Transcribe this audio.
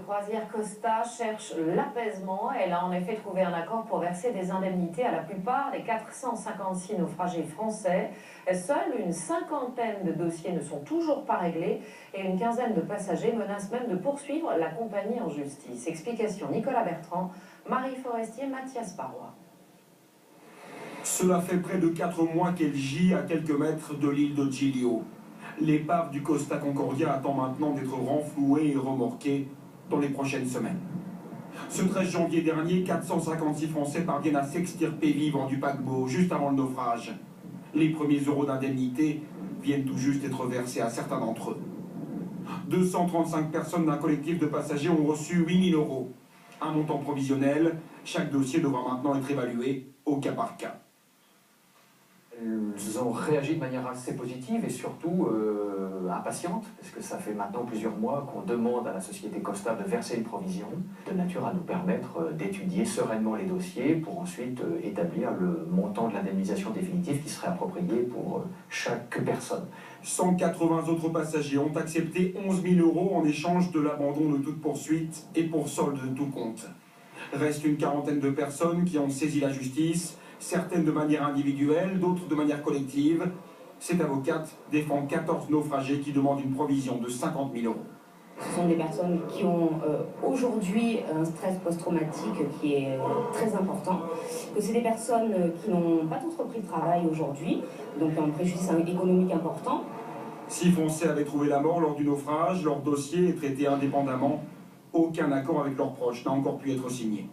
croisière Costa cherche l'apaisement. Elle a en effet trouvé un accord pour verser des indemnités à la plupart des 456 naufragés français. Seule une cinquantaine de dossiers ne sont toujours pas réglés et une quinzaine de passagers menacent même de poursuivre la compagnie en justice. Explication Nicolas Bertrand, Marie Forestier, Mathias Parois. Cela fait près de 4 mois qu'elle gît à quelques mètres de l'île de Giglio. L'épave du Costa Concordia attend maintenant d'être renflouée et remorquée dans les prochaines semaines. Ce 13 janvier dernier, 456 Français parviennent à s'extirper vivants du paquebot juste avant le naufrage. Les premiers euros d'indemnité viennent tout juste être versés à certains d'entre eux. 235 personnes d'un collectif de passagers ont reçu 8 000 euros. Un montant provisionnel, chaque dossier devra maintenant être évalué au cas par cas. Elles ont réagi de manière assez positive et surtout impatiente, parce que ça fait maintenant plusieurs mois qu'on demande à la société Costa de verser une provision de nature à nous permettre d'étudier sereinement les dossiers pour ensuite établir le montant de l'indemnisation définitive qui serait approprié pour chaque personne. 180 autres passagers ont accepté 11 000 euros en échange de l'abandon de toute poursuite et pour solde de tout compte. Reste une quarantaine de personnes qui ont saisi la justice, certaines de manière individuelle, d'autres de manière collective. Cette avocate défend 14 naufragés qui demandent une provision de 50 000 euros. Ce sont des personnes qui ont aujourd'hui un stress post-traumatique qui est très important, que c'est des personnes qui n'ont pas tous repris le travail aujourd'hui, donc un préjudice économique important. 6 Français avaient trouvé la mort lors du naufrage, leur dossier est traité indépendamment. Aucun accord avec leurs proches n'a encore pu être signé.